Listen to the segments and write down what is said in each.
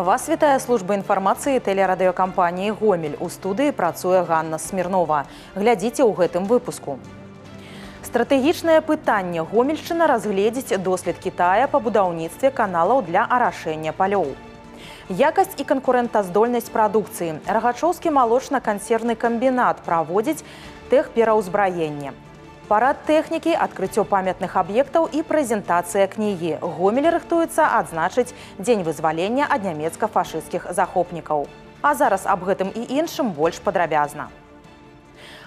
Вас вітае служба інфармацыі тэлерадыёкампаніі «Гомель». У студыі працуе Ганна Смірнова. Глядзіце ў гэтым выпуску. Стратэгічнае пытанне. Гомельшчына разгледзіць дослед Китая па будаўніцтве каналаў для арашэння палёў. Якасць і канкурэнтаздольнасць прадукцыі. Рагачоўскі малочна-кансервны камбінат праводзіць тэхпераўзбраенне. Парад тэхнікі, адкрыццё памятных аб'ектаў і прэзентацыя кнігі. Гомель рыхтуецца адзначыць дзень вызвалення ад нямецка-фашысцкіх захопнікаў. А зараз аб гэтым і іншым больш падрабязна.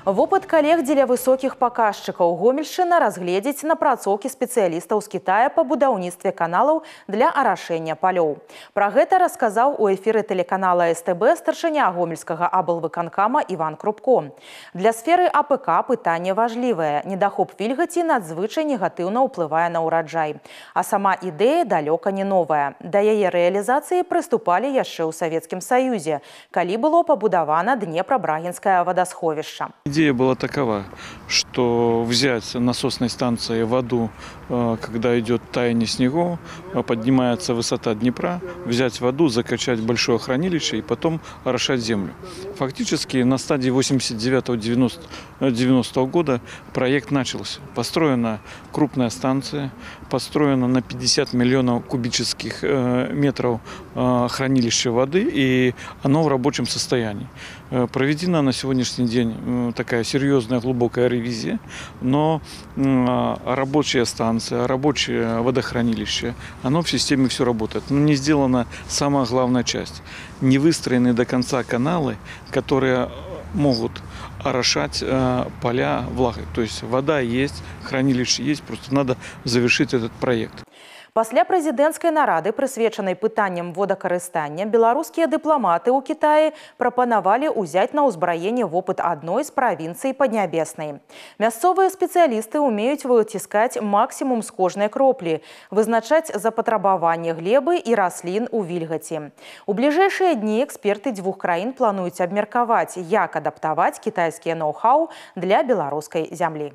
Вопыт калег дзеля высокіх паказчыкаў. Гомельшчына разгледзіць напрацоўкі спецыялістаў з Китая па будаўніцтве каналаў для арашэння палёў. Пра гэта расказаў у эфіры тэлеканала СТБ старшыня гомельскага аблвыканкама Іван Крупко. Для сферы АПК пытанне важлівае. Недахоп вільгаці надзвычай негатыўна ўплывае на ўраджай. А сама ідэя далёка не новая. Да яе рэалізацыі прыступалі яшчэ ў Савецкім Саюзе, калі было пабудавана Днепра-Брагінскае вадасховішча. Идея была такова, что взять насосной станции воду, когда идет таяние снегов, поднимается высота Днепра, взять воду, закачать большое хранилище и потом орошать землю. Фактически на стадии 89-90 года проект начался. Построена крупная станция, построена на 50 миллионов кубических метров хранилище воды, и оно в рабочем состоянии. Проведена на сегодняшний день такая серьезная глубокая ревизия, но рабочая станция, рабочее водохранилище, оно в системе все работает. Но не сделана самая главная часть. Не выстроены до конца каналы, которые могут орошать поля влагой. То есть вода есть, хранилище есть, просто надо завершить этот проект. Пасля прэзідэнцкай нарады, прысвечанай пытанням водакарыстання, беларускія дыпламаты ў Кітаі прапанавалі ўзяць на ўзбраенне вопыт адной з правінцый Паднябеснай. Мясцовыя спецыялісты ўмеюць выціскаць максімум з кожнай кроплі, вызначаць запатрабаванне глебы і раслін у вільгаці. У бліжэйшыя дні эксперты дзвюх краін плануюць абмеркаваць, як адаптаваць кітайскія ноу-хау для беларускай зямлі.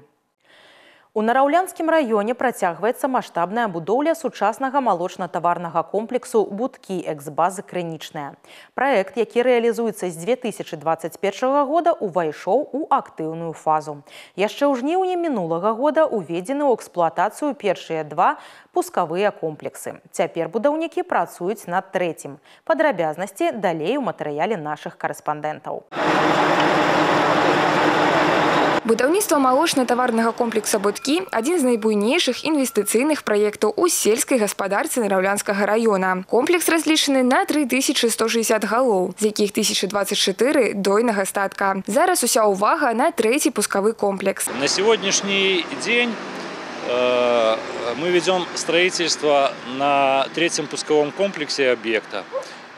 У Нараўлянскім раёне працягваецца маштабная будоўля сучаснага малочна-таварнага комплексу «Будкі» экс-базы «Крынічная». Праект, які рэалізуецца з 2021 года, увайшоў у актыўную фазу. Яшчэ ў жніўні мінулага года уведзены ў эксплуатацыю першыя два пускавыя комплексы. Цяпер будаўнікі працуюць над трэцім. Падрабязнасці далей у матэрыяле нашых карэспандэнтаў. Будаўніцтва малочна-таварнага комплекса «Будкі» – адзін з найбуйнейшых інвестыцыйных праектаў у сельскай гаспадарцы Нараўлянскага раёна. Комплекс разлічаны на 3160 галоў, з якіх 1024 дойнага статка. Зараз уся ўвага на трэці пускавы комплекс. На сегодняшний день мы ведем строительство на третьем пусковом комплексе объекта,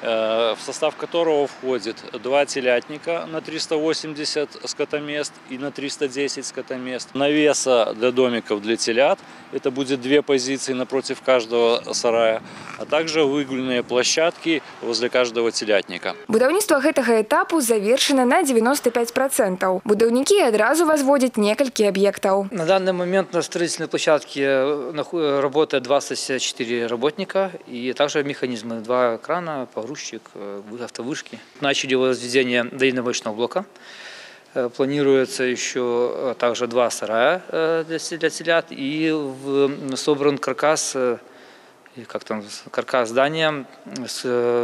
в состав которого входит 2 телятника на 380 скотомест и на 310 скотомест. Навеса для домиков для телят. Это будет 2 позиции напротив каждого сарая, а также выгульные площадки возле каждого телятника. Будаўніцтва гэтага этапу завершено на 95%. Будаўнікі адразу возводят некалькі объектов. На данный момент на строительной площадке работает 24 работника и также механизмы. 2 крана, погрузчик, автовышки. Начали возведение дальнобойного блока. Планируется еще также 2 сарая для телят и собран каркас, каркас здания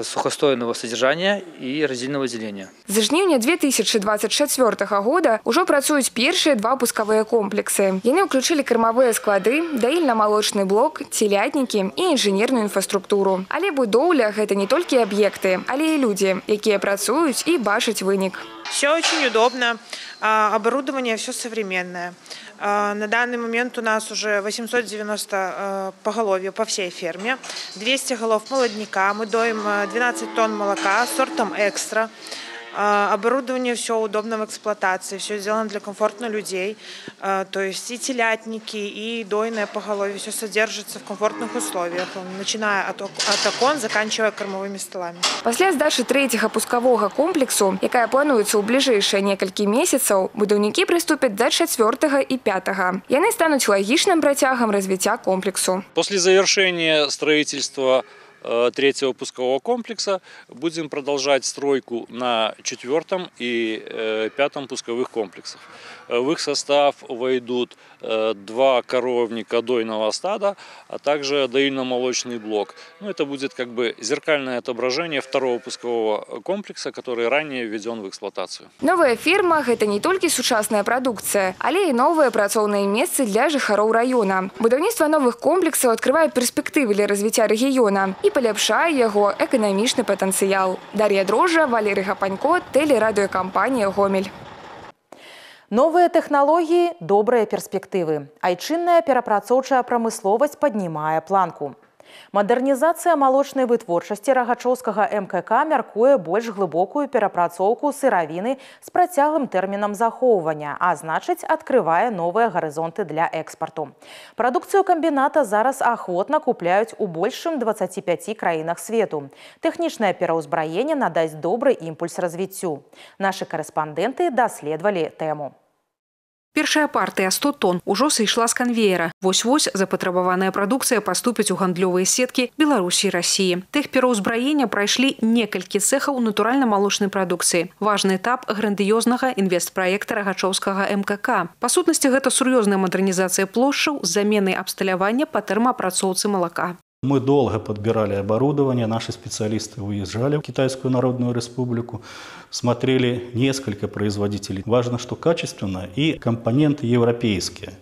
сухостойного содержания и раздельного деления. З жніўня 2024 года ўжо працуюць першыя 2 пускавыя комплексы. Яны ўключылі кармавыя склады, даільна-малочны блок, телятнікі і інжынерную інфраструктуру. Але будоўля – гэта не толькі аб'екты, але і людзі, якія працуюць і бачаць вынік. Все очень удобно, оборудование все современное. На данный момент у нас уже 890 поголовья по всей ферме, 200 голов молодняка, мы доим 12 тонн молока сортом экстра. Оборудование все удобно в эксплуатации, все сделано для комфорта людей. То есть и телятники, и дойное поголовье, все содержится в комфортных условиях, начиная от окон, заканчивая кормовыми столами. Пасля здачы трэцяга пускавога комплексу, якая плануецца ў бліжэйшыя некалькі месяцаў, будаўнікі прыступяць да 4-го і 5-го. Яны стануць лагічным працягам развіцця комплексу. После завершения строительства третьего пускового комплекса будем продолжать стройку на 4-м и 5-м пусковых комплексах. В их состав войдут 2 коровника дойного стада, а также доильно-молочный блок. Это будет как бы зеркальное отображение 2-го пускового комплекса, который ранее введен в эксплуатацию. Новая ферма – это не только сучасная продукция, але и новые працоўныя месцы для жыхароў района. Будаўніцтва новых комплексаў открывае перспектывы для развіцця рэгіёна и паляпшае яго эканамічны патэнцыял. Дар'я Дрожжа, Валерий Гапанько, телерадиокомпания «Гомель». Новые технологии – добрые перспективы. Айчынная перапрацоўчая прамысловасць паднімае планку. Мадэрнізацыя малочнай вытворчасці Рагачоўскага МКК мяркуе больш глыбокую перапрацоўку сыравіны з працяглым тэрмінам захоўвання, а значыць, адкрывае новыя гарызонты для экспарту. Прадукцыю камбіната зараз ахвотна купляюць у больш чым 25 краінах свету. Тэхнічнае пераўзбраенне надасць добры імпульс развіццю. Нашы карэспандэнты даследавалі тэму. Першая партыя 100 тонн ужо сышла з канвеера. Вось-вось запатрабаваная прадукцыя паступіць у гандлёвыя сеткі Беларусі і Расіі. Тэхпераўзбраення прайшлі некалькі цэхаў натуральна-малочнай прадукцыі. Важны этап грандыёзнага інвестпраекта Рагачоўскага МКК. Па сутнасці, гэта сур'ёзная мадэрнізацыя плошчаў з заменай абсталявання па тэрмаапрацоўцы малака. Мы долго подбирали оборудование, наши специалисты уезжали в Китайскую Народную Республику, смотрели несколько производителей. Важно, что качественно и компоненты европейские,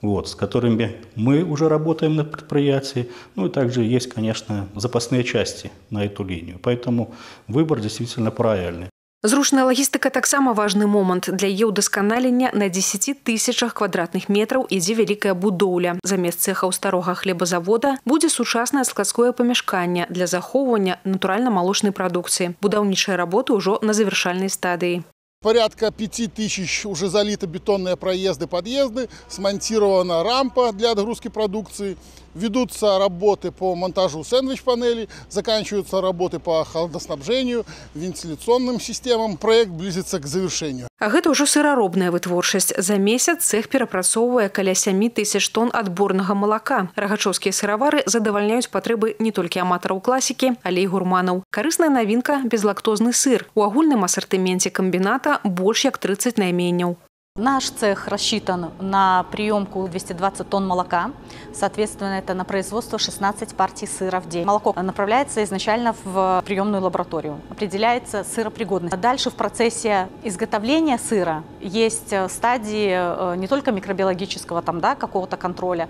с которыми мы уже работаем на предприятии. И также есть, конечно, запасные части на эту линию. Поэтому выбор действительно правильный. Зручная лагістыка таксама важны момант. Для яе ўдасканалення на 10 000 квадратных метраў ідзе вялікая будоўля. Замест цэхаў старога хлебазавода будзе сучаснае складское памяшканне для захоўвання натуральна-малочнай прадукцыі. Будаўнічыя работы ўжо на завяршальнай стадыі. Порядка 5000 уже залиты бетонные проезды, подъезды, смонтирована рампа для отгрузки продукции, ведутся работы по монтажу сэндвич-панелей, заканчиваются работы по холодоснабжению, вентиляционным системам. Проект близится к завершению. А гэта ўжо сыраробная вытворчасць. За месяц цэх перапрацоўвае каля 7000 тонн адборнага малака. Рагачоўскія сыравары задавальняюць патрэбы не толькі аматараў класікі, але і гурманаў. Карысная навінка – безлактозны сыр. У агульным асартыменце комбіната больш як 30 найменняў. Наш цех рассчитан на приемку 220 тонн молока. Соответственно, это на производство 16 партий сыра в день. Молоко направляется изначально в приемную лабораторию. Определяется сыропригодность. Дальше в процессе изготовления сыра есть стадии не только микробиологического какого-то контроля.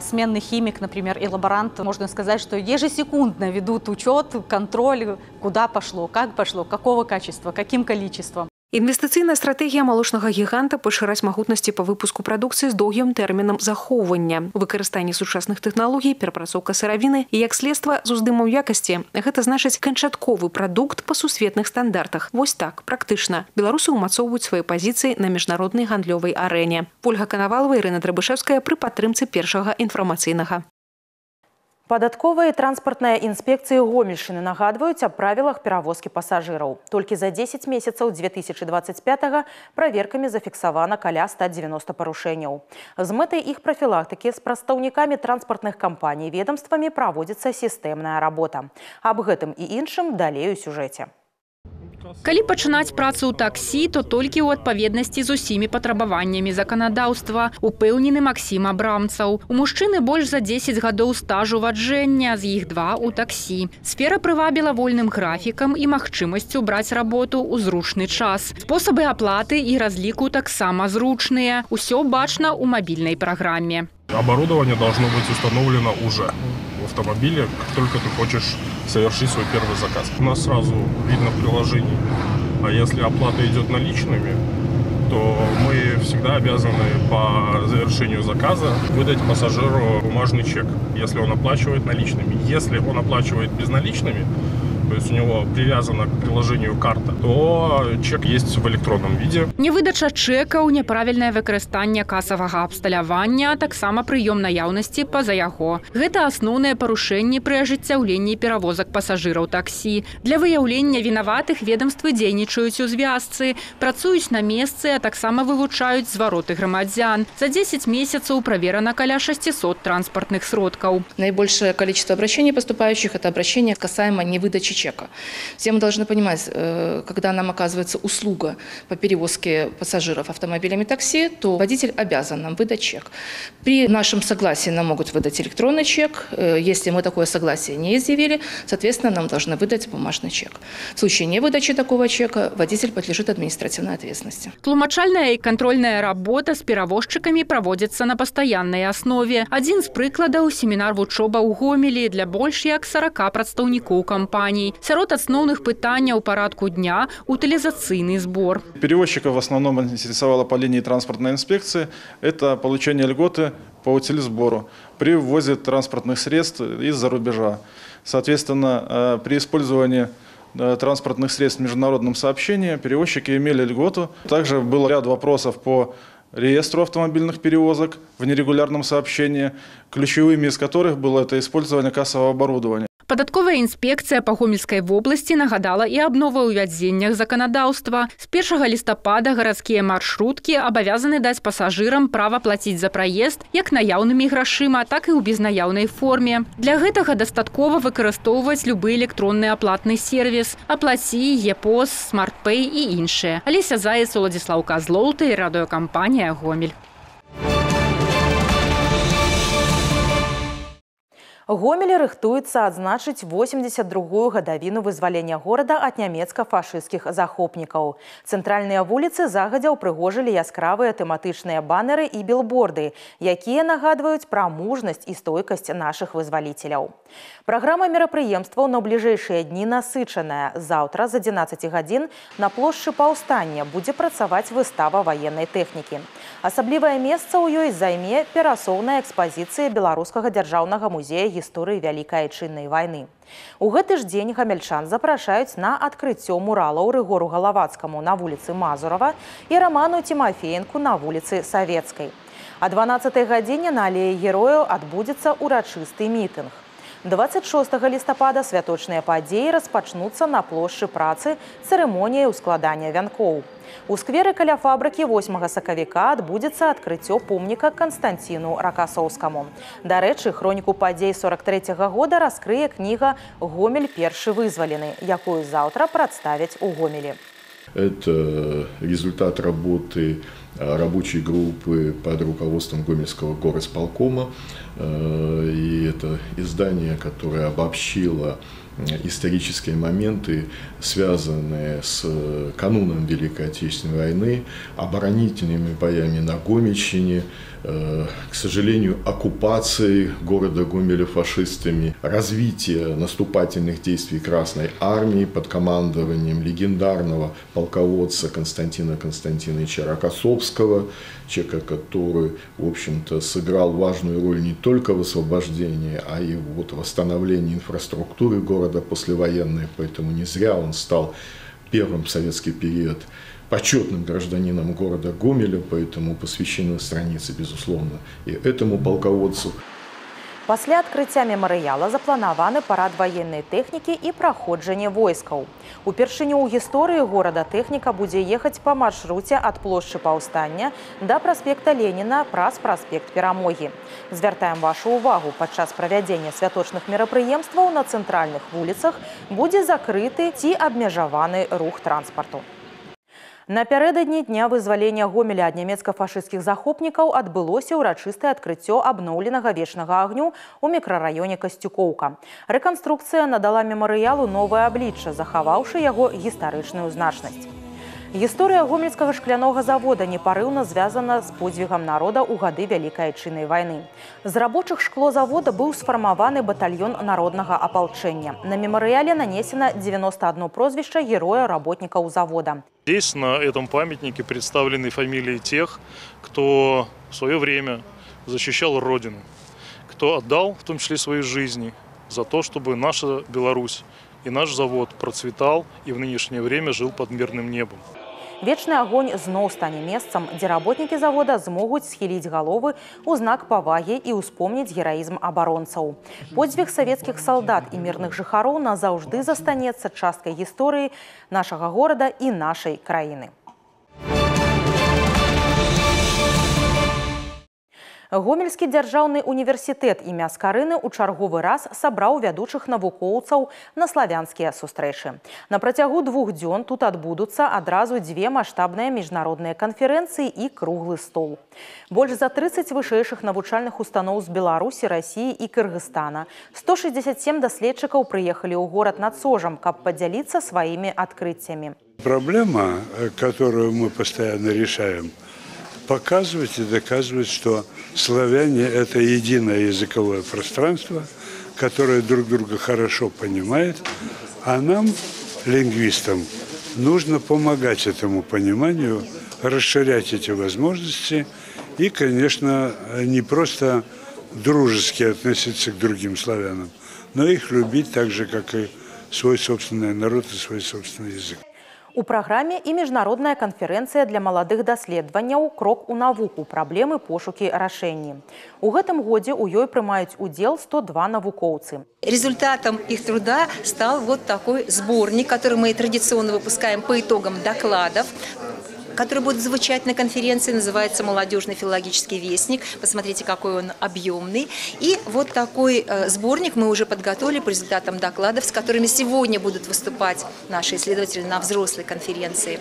Сменный химик, например, и лаборант, можно сказать, что ежесекундно ведут учет, контроль, куда пошло, как пошло, какого качества, каким количеством. Інвестыцыйная стратэгія малочнага гіганта пашыраць магутнасці па выпуску прадукцыі з доўгім тэрмінам захоўвання, выкарыстанне сучасных тэхналогій, перапрацоўка сыравіны і, як следства, з уздымам якасці. Гэта значыць канчатковы прадукт па сусветных стандартах. Вось так, практычна. Беларусы ўмацоўваюць свае пазіцыі на міжнароднай гандлёвай арэне. Ольга Канавалова, Ірына Драбышэўская пры падтрымцы першага інфармацыйнага. Падатковыя і транспартныя інспекцыі Гомельшчыны нагадваюць аб правілах перавозкі пасажыраў. Толькі за 10 месяцаў 2025-го праверкамі зафіксавана каля 190 парушэнняў. З мэтай іх прафілактыкі з прадстаўнікамі транспартных кампаній ведомствамі праводзіцца сістэмная работа. Аб гэтым і іншым далей у сюжэце. Калі пачынаць працу ў таксі, то толькі ў адпаведнасці з усімі патрабаваннямі заканадаўства, упэўнены Максім Абрамцаў. У мужчыны больш за 10 гадоў стажу ваджэння, з іх 2 у таксі. Сфера прывабіла вольным графікам і магчымасцю браць работу ў зручны час. Спосабы аплаты і разліку таксама зручныя. Усё бачна ў мабільнай праграме. Оборудование должно быть установлено уже в автомобиле, как только ты хочешь совершить свой первый заказ. У нас сразу видно в приложении. А если оплата идет наличными, то мы всегда обязаны по завершению заказа выдать пассажиру бумажный чек, если он оплачивает наличными. Если он оплачивает безналичными, то есть у него привязана к приложению карта, то чек есть в электронном виде. Невыдача чекаў, няправільнае выкарыстанне касавага абсталявання, а таксама прыём наяўнасці па-за яго. Гэта асноўныя парушэнні пры ажыццяўленні перавозак пасажыраў таксі. Для выяўлення вінаватых ведомствы дзейнічаюць у звязцы, працуюць на месцы, а таксама вывучаюць звароты грамадзян. За 10 месяцаў праверана каля 600 транспортных сродкаў. Наибольшее количество обращений поступающих – это обращения касаемо невыдачи чека. Все мы должны понимать, когда нам оказывается услуга по перевозке пассажиров автомобилями такси, то водитель обязан нам выдать чек. При нашем согласии нам могут выдать электронный чек. Если мы такое согласие не изъявили, соответственно, нам должны выдать бумажный чек. В случае невыдачи такого чека водитель подлежит административной ответственности. Тлумачальная і кантрольная работа з перавозчыкамі праводзіцца на пастаяннай аснове. Адзін з прыкладаў – семінар вучоба ў Гомелі для больш як 40 прадстаўнікоў кампаній. Сярод асноўных пытанняў парадку дня – утилизационный сбор. Перевозчиков в основном интересовало по линии транспортной инспекции – это получение льготы по утилизбору при ввозе транспортных средств из-за рубежа. Соответственно, при использовании транспортных средств в международном сообщении перевозчики имели льготу. Также был ряд вопросов по реестру автомобильных перевозок в нерегулярном сообщении, ключевыми из которых было это использование кассового оборудования. Падатковая інспекцыя па Гомельскай вобласці нагадала і аб новаўвядзеннях заканадаўства. З 1 лістапада гарадскія маршруткі абавязаны даць пасажырам права плаціць за праезд як наяўнымі грашыма, так і ў безнаяўнай форме. Для гэтага дастаткова выкарыстоўваць любы электронны аплатны сервіс – Аплаці, ЕПОС, Смартпэй і іншыя. Алеся Заец, Уладзіслаў Казлоўты, радыёкампанія «Гомель». Гомель рыхтуецца адзначыць 82-ю гадавіну вызвалення горада ад нямецка-фашысцкіх захопнікаў. Цэнтральныя вуліцы загадзя ўпрыгожылі яскравыя тэматычныя банеры і білборды, якія нагадваюць пра мужнасць і стойкасць нашых вызваліцеляў. Праграма мерапрыемстваў на бліжэйшыя дні насычаная. Заўтра з 11 гадзін на плошчы Паўстання будзе працаваць выстава ваеннай тэхнікі. Асаблівае месца ў ёй займе перасоўная экспазіцыя Беларускага дзяржаўнага музея гісторыі Вялікай Айчыннай вайны. У гэты ж дзень гамельчан запрашаюць на адкрыццё муралаў Рыгору Галавацкаму на вуліцы Мазурава і Раману Тимофеенку на вуліцы Савецкай. А 12 гадзіне на алеі герояў адбудзецца урачысты мітынг. 26 лістапада святочныя падзеі распачнуцца на плошчы Працы цырымоніяй ускладання вянкоў. У скверы каля фабрыкі 8 сакавіка адбудзецца адкрыццё помніка Канстанціну Ракасоўскаму. Дарэчы, хроніку падзей 43-го года раскрые кніга «Гомель першы вызвалены», якую заўтра прадставяць у Гомелі. Это результат работы рабочей группы под руководством Гомельского горосполкома. И это издание, которое обобщило исторические моменты, связанные с кануном Великой Отечественной войны, оборонительными боями на Гомельщине, к сожалению, оккупации города Гомеля фашистами, развитие наступательных действий Красной Армии под командованием легендарного полководца Константина Константиновича Рокоссовского, человека, который, в общем-то, сыграл важную роль не только в освобождении, а и в восстановлении инфраструктуры города послевоенной. Поэтому не зря он стал первым в советский период почетным гражданином города Гомеля, поэтому посвящены страницы, безусловно, и этому полководцу. Пасля адкрыцця мемарыяла запланаваны парад ваеннай тэхнікі і праходжанне войскаў. Упершыню ў гісторыі горада тэхніка будзе ехаць па маршруце ад плошчы Паўстання да праспекта Леніна праз праспект Перамогі. Звяртаем вашу ўвагу, падчас правядзення святочных мерапрыемстваў на цэнтральных вуліцах будзе закрыты ці абмежаваны рух транспарту. Напярэдадні дня вызвалення Гомеля ад нямецка-фашысцкіх захопнікаў адбылося ўрачыстае адкрыццё абноўленага вечнага агню ў мікрараёне Касцюкоўка. Рэканструкцыя надала мемарыялу новае аблічча, захаваўшы яго гістарычную значнасць. Гісторыя гомельскага шклянога завода непарыўна звязана з подзвігам народа ў гады Вялікай Айчыннай вайны. З рабочых шклозавода быў сфармаваны батальён народнага апалчэння. На мемарыяле нанесена 91 прозвішча героя работникаў завода. Здесь на этом памятнике представлены фамилии тех, кто в свое время защищал Родину, кто отдал в том числе свои жизни за то, чтобы наша Беларусь и наш завод процветал и в нынешнее время жил под мирным небом. Вечны агонь зноў стане месцам, дзе работнікі завода змогуць схіліць галовы ў знак павагі і ўспомніць гераізм абаронцаў. Подзвіг савецкіх салдат і мірных жыхароў назаўжды застанецца часткай гісторыі нашага горада і нашай краіны. Гомельскі дзяржаўны універсітэт імя Скарыны ў чарговы раз сабраў вядучых навукоўцаў на славянскія сустрэчы. На працягу 2 дзён тут адбудуцца адразу 2 маштабныя міжнародныя канферэнцыі і круглы стол. Больш за 30 вышэйшых навучальных устаноў з Беларусі, Расіі і Кыргызстана. 167 даследчыкаў прыехалі ў горад над Сожам, каб падзяліцца сваімі адкрыццямі. Проблема, которую мы постоянно решаем, показывать и доказывать, что славяне – это единое языковое пространство, которое друг друга хорошо понимает, а нам, лингвистам, нужно помогать этому пониманию, расширять эти возможности и, конечно, не просто дружески относиться к другим славянам, но их любить так же, как и свой собственный народ и свой собственный язык. У праграме і міжнародная канферэнцыя для маладых даследаванняў «Крок у навуку. Праблемы, пошукі, рашэнні». У гэтым годзе ў ёй прымаюць удзел 102 навукоўцы. Результатом их труда стал вот такой сборник, который мы традиционно выпускаем по итогам докладов, который будет звучать на конференции, называется «Молодежный филологический вестник». Посмотрите, какой он объемный. И вот такой сборник мы уже подготовили по результатам докладов, с которыми сегодня будут выступать наши исследователи на взрослой конференции.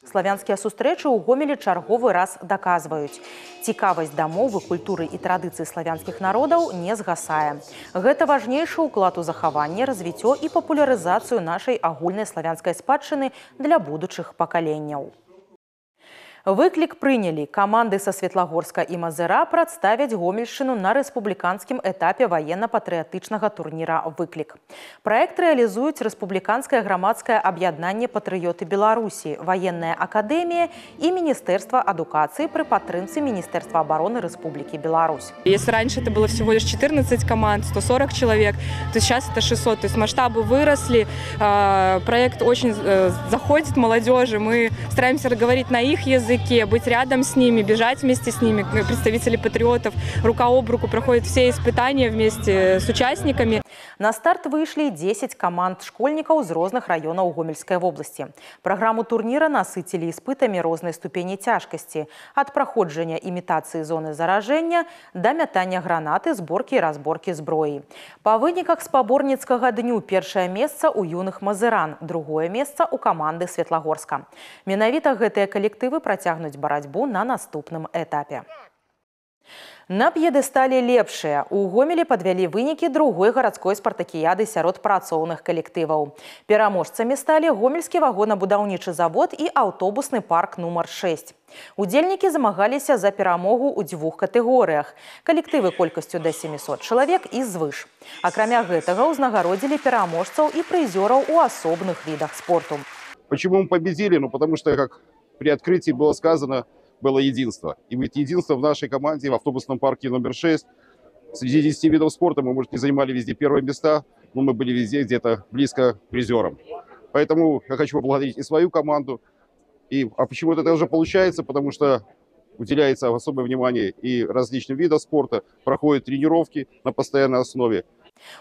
Славянскія сустрэчы ў Гомелі чарговы раз даказваюць. Цікавасць да мовы, культуры і традыцый славянскіх народаў не згасае. Гэта важнейшы ўклад у захаванне, развіццё і папулярызацыю нашай агульнай славянскай спадчыны для будучых пакаленняў. Выклік прынялі. Каманды са Светлагорска і Мазыра прадставяць Гомельшчыну на рэспубліканскім этапе ваенна-патрыятычнага турніра «Выклік». Праект рэалізуюць Рэспубліканскае грамадскае аб'яднанне «Патрыёты Беларусі», Ваенная акадэмія і Міністэрства адукацыі пры падтрымцы Міністэрства обороны Республики Беларусь. Если раньше это было всего лишь 14 команд, 140 человек, то сейчас это 600. То есть масштабы выросли, проект очень заходит молодежи, мы стараемся говорить на их языке, быть рядом с ними, бежать вместе с ними. Представители патриотов рука об руку проходят все испытания вместе с участниками. На старт вышли 10 команд школьников из разных районов Гомельской области. Программу турнира насытили испытами разной ступени тяжкости. От проходжения имитации зоны заражения до мятания гранаты, сборки и разборки зброи. По выниках спаборницкого дню первое место у юных мазыран, другое место у команды Светлагорска. Менавіта гэтыя коллективы протягнуть борьбу на наступном этапе. На п'едэстале лепшыя. У Гомелі падвялі вынікі другой гарадской спартакіяды сярод працоўных калектываў. Пераможцамі сталі Гомельскі вагонабудаўнічы завод і аўтобусны парк нумар 6. Удзельнікі замагаліся за перамогу ў 2 катэгорыях. Калектывы колькасцю да 700 чалавек і звыш. Акрамя гэтага ўзнагародзілі пераможцаў і прызёраў у асобных відах спорту. Почему мы победили? Ну, потому что, как при открытии было сказано, было единство. И ведь единство в нашей команде, в автобусном парке номер 6. Среди 10 видов спорта мы, может, не занимали везде первые места, но мы были везде где-то близко к призерам. Поэтому я хочу поблагодарить и свою команду. А почему это уже получается? Потому что уделяется особое внимание и различным видам спорта, проходят тренировки на постоянной основе.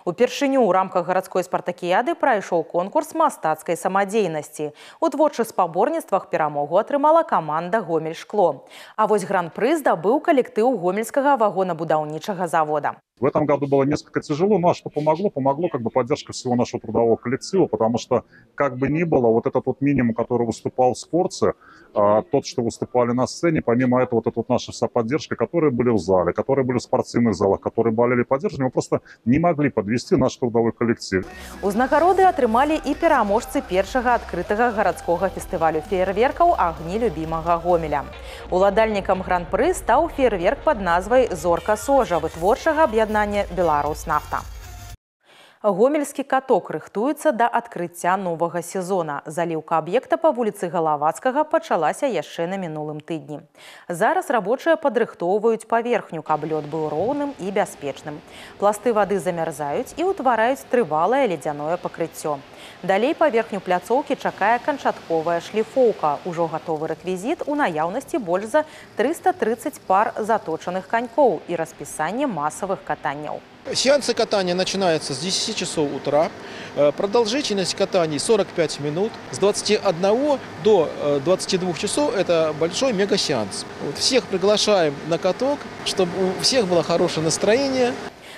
Упершыню ў рамках гарадской спартакіяды прайшоў конкурс мастацкай самадзейнасці. У творчых спаборніцтвах перамогу атрымала каманда «Гомель-Шкло». А вось гран-пры здабыў калектыў Гомельскага вагонабудаўнічага завода. В этом году было несколько тяжело, но что помогло? Помогло как бы поддержка всего нашего трудового коллектива, потому что как бы ни было, вот этот вот минимум, который выступал в спорте, тот, что выступали на сцене, помимо этого вот эта вот наша вся поддержка, которые были в зале, которые были в спортивных залах, которые болели поддержкой, мы просто не могли подвести наш трудовой коллектив. Узнагароды атрымалі і пераможцы першага адкрытага гарадскога фестывалю феерверкаў «Агні любімага Гомеля». Уладальнікам гран-пры стаў феерверк пад назвай «Зорка Сожа» вытворчага аб'яднання «Беларуснафта». Гомельскі каток рыхтуецца да адкрыцця новага сезона. Заліўка аб'екта па вуліцы Галавацкага пачалася яшчэ на мінулым тыдні. Зараз рабочыя падрыхтоўваюць паверхню, каб лёд быў роўным і бяспечным. Пласты вады замярзаюць і ўтвараюць трывалае ледзяное пакрыццё. Далей паверхню пляцоўкі чакае канчатковая шліфоўка. Ужо гатовы рэквізіт, у наяўнасці больш за 330 пар заточаных коньков и расписание массовых катанняў. Сеансы катания начинаются с 10 часов утра. Продолжительность катаний 45 минут. С 21 до 22 часов это большой мегасеанс. Всех приглашаем на каток, чтобы у всех было хорошее настроение.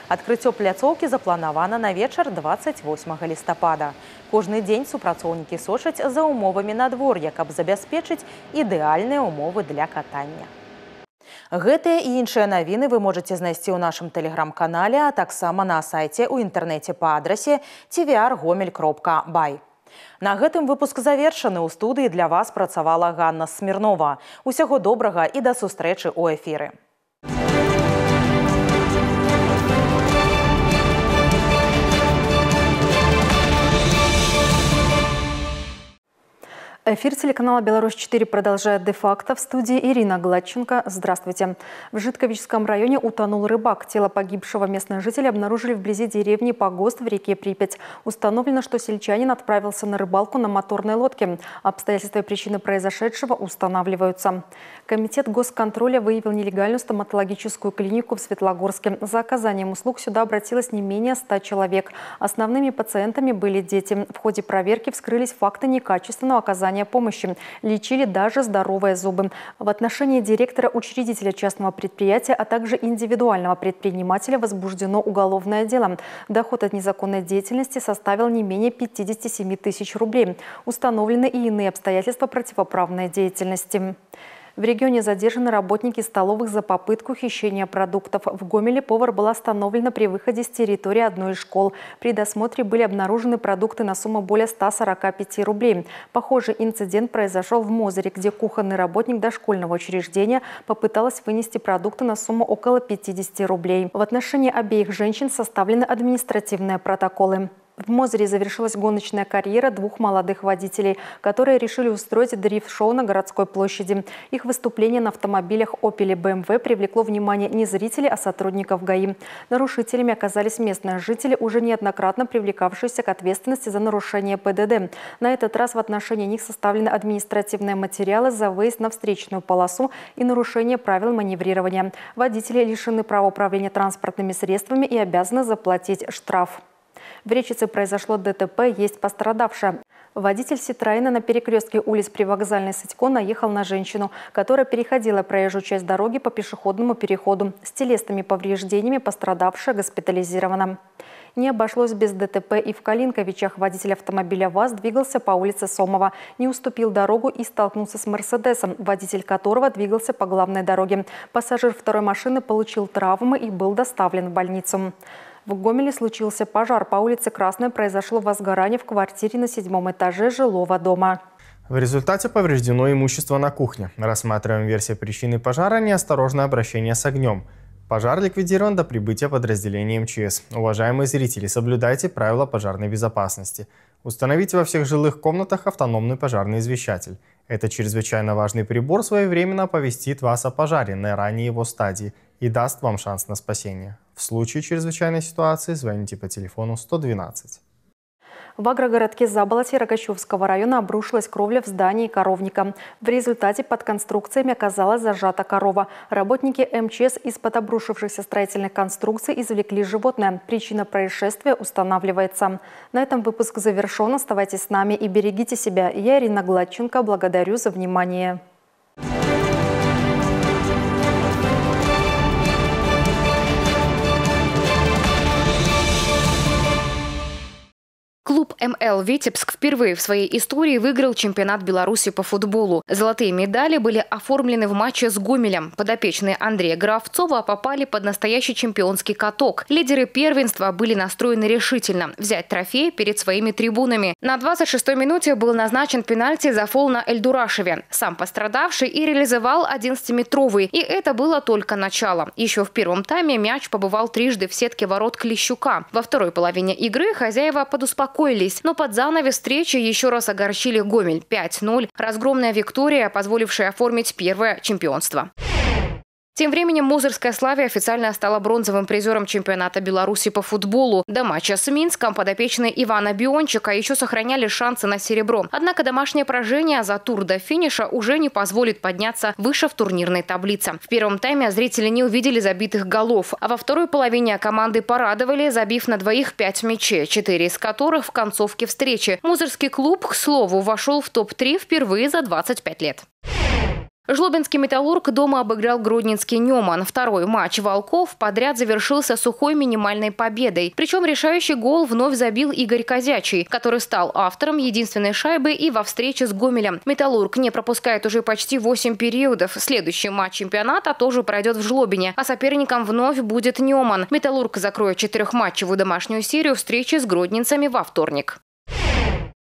Адкрыццё пляцоўкі запланавана на вечар 28 лістапада. Кожны дзень супрацоўнікі сочаць за умовамі надвор'я, каб забяспечыць ідэальныя умовы для катання. Гэтыя і іншыя навіны вы можаце знайсці ў нашым тэлеграм-канале, а таксама на сайце ў інтэрнэце па адрасе tvr.gomel.by. На гэтым выпуск завершаны. У студыі для вас працавала Ганна Смірнова. Усяго добрага і да сустрэчы ў эфіры. Эфир телеканала «Беларусь-4» продолжает де-факто. В студии Ирина Гладченко. Здравствуйте. В Житковичском районе утонул рыбак. Тело погибшего местные жители обнаружили вблизи деревни Погост в реке Припять. Установлено, что сельчанин отправился на рыбалку на моторной лодке. Обстоятельства и причины произошедшего устанавливаются. Комитет госконтроля выявил нелегальную стоматологическую клинику в Светлогорске. За оказанием услуг сюда обратилось не менее 100 человек. Основными пациентами были дети. В ходе проверки вскрылись факты некачественного оказания помощи. Лечили даже здоровые зубы. В отношении директора-учредителя частного предприятия, а также индивидуального предпринимателя возбуждено уголовное дело. Доход от незаконной деятельности составил не менее 57 тысяч рублей. Установлены и иные обстоятельства противоправной деятельности. В регионе задержаны работники столовых за попытку хищения продуктов. В Гомеле повар был остановлен при выходе с территории одной из школ. При досмотре были обнаружены продукты на сумму более 145 рублей. Похожий инцидент произошел в Мозыре, где кухонный работник дошкольного учреждения попыталась вынести продукты на сумму около 50 рублей. В отношении обеих женщин составлены административные протоколы. В Мозыре завершилась гоночная карьера двух молодых водителей, которые решили устроить дрифт-шоу на городской площади. Их выступление на автомобилях Opel и BMW привлекло внимание не зрителей, а сотрудников ГАИ. Нарушителями оказались местные жители, уже неоднократно привлекавшиеся к ответственности за нарушение ПДД. На этот раз в отношении них составлены административные материалы за выезд на встречную полосу и нарушение правил маневрирования. Водители лишены права управления транспортными средствами и обязаны заплатить штраф. В Речице произошло ДТП, есть пострадавшая. Водитель Ситроена на перекрестке улиц Привокзальной Сытько наехал на женщину, которая переходила проезжую часть дороги по пешеходному переходу. С телесными повреждениями пострадавшая госпитализирована. Не обошлось без ДТП и в Калинковичах. Водитель автомобиля ВАЗ двигался по улице Сомова, не уступил дорогу и столкнулся с «Мерседесом», водитель которого двигался по главной дороге. Пассажир второй машины получил травмы и был доставлен в больницу. В Гомеле случился пожар. По улице Красной произошло возгорание в квартире на 7-м этаже жилого дома. В результате повреждено имущество на кухне. Рассматриваем версию причины пожара – неосторожное обращение с огнем. Пожар ликвидирован до прибытия подразделения МЧС. Уважаемые зрители, соблюдайте правила пожарной безопасности. Установите во всех жилых комнатах автономный пожарный извещатель. Это чрезвычайно важный прибор своевременно оповестит вас о пожаре на ранней его стадии и даст вам шанс на спасение. В случае чрезвычайной ситуации звоните по телефону 112. В агрогородке Заболотье Рогачевского района обрушилась кровля в здании коровника. В результате под конструкциями оказалась зажата корова. Работники МЧС из-под обрушившихся строительных конструкций извлекли животное. Причина происшествия устанавливается. На этом выпуск завершен. Оставайтесь с нами и берегите себя. Я, Ирина Гладченко, благодарю за внимание. Клуб АПЛ «Витебск» впервые в своей истории выиграл чемпионат Беларуси по футболу. Золотые медали были оформлены в матче с Гомелем. Подопечные Андрея Гравцова попали под настоящий чемпионский каток. Лидеры первенства были настроены решительно взять трофей перед своими трибунами. На 26-й минуте был назначен пенальти за фол на Эльдурашеве. Сам пострадавший и реализовал 11-метровый. И это было только начало. Еще в первом тайме мяч побывал трижды в сетке ворот Клещука. Во второй половине игры хозяева подуспокоились, но под занавес встречи еще раз огорчили Гомель 5-0. Разгромная виктория, позволившая оформить первое чемпионство. Тем временем Мозырская «Славия» официально стала бронзовым призером чемпионата Беларуси по футболу. До матча с Минском подопечные Ивана Биончика еще сохраняли шансы на серебро. Однако домашнее поражение за тур до финиша уже не позволит подняться выше в турнирной таблице. В первом тайме зрители не увидели забитых голов, а во второй половине команды порадовали, забив на двоих 5 мячей, 4 из которых в концовке встречи. Мозырский клуб, к слову, вошел в топ-3 впервые за 25 лет. Жлобинский «Металлург» дома обыграл гродненский «Неман». Второй матч «Волков» подряд завершился сухой минимальной победой. Причем решающий гол вновь забил Игорь Козячий, который стал автором единственной шайбы и во встрече с Гомелем. «Металлург» не пропускает уже почти 8 периодов. Следующий матч чемпионата тоже пройдет в Жлобине, а соперником вновь будет «Неман». «Металлург» закроет 4-матчевую домашнюю серию встречи с гродненцами во вторник.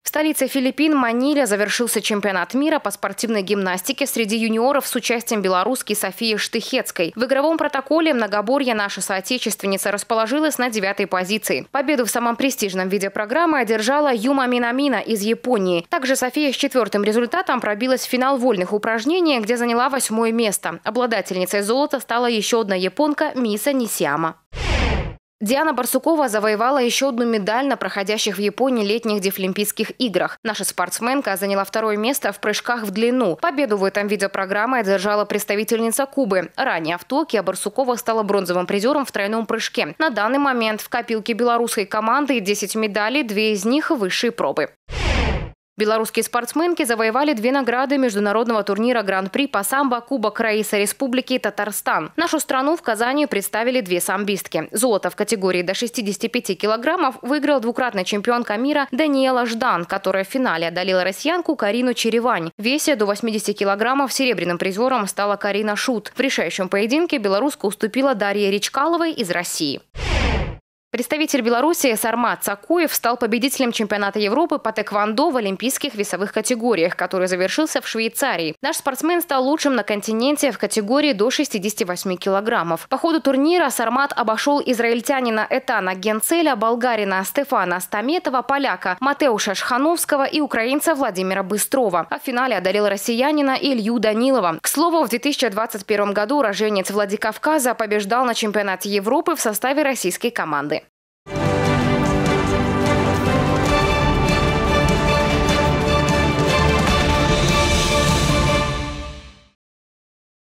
В столице Филиппин Маниле завершился чемпионат мира по спортивной гимнастике среди юниоров с участием белорусской Софии Штыхецкой. В игровом протоколе многоборья наша соотечественница расположилась на 9-й позиции. Победу в самом престижном виде программы одержала Юма Минамина из Японии. Также София с 4-м результатом пробилась в финал вольных упражнений, где заняла 8-е место. Обладательницей золота стала еще одна японка Миса Нисияма. Диана Барсукова завоевала еще одну медаль на проходящих в Японии летних Дефлимпийских играх. Наша спортсменка заняла 2-е место в прыжках в длину. Победу в этом виде программы одержала представительница Кубы. Ранее в Токио Барсукова стала бронзовым призером в тройном прыжке. На данный момент в копилке белорусской команды 10 медалей, 2 из них высшие пробы. Белорусские спортсменки завоевали 2 награды международного турнира Гран-при по самбо Кубок Раисы Республики Татарстан. Нашу страну в Казани представили 2 самбистки. Золото в категории до 65 килограммов выиграл 2-кратная чемпионка мира Даниэла Ждан, которая в финале одолела россиянку Карину Черевань. В весе до 80 килограммов серебряным призером стала Карина Шут. В решающем поединке белоруска уступила Дарье Речкаловой из России. Представитель Беларуси Сармат Цакуев стал победителем чемпионата Европы по тэквондо в олимпийских весовых категориях, который завершился в Швейцарии. Наш спортсмен стал лучшим на континенте в категории до 68 килограммов. По ходу турнира Сармат обошел израильтянина Этана Генцеля, болгарина Стефана Стаметова, поляка Матеуша Шхановского и украинца Владимира Быстрова. А в финале одолел россиянина Илью Данилова. К слову, в 2021 году уроженец Владикавказа побеждал на чемпионате Европы в составе российской команды.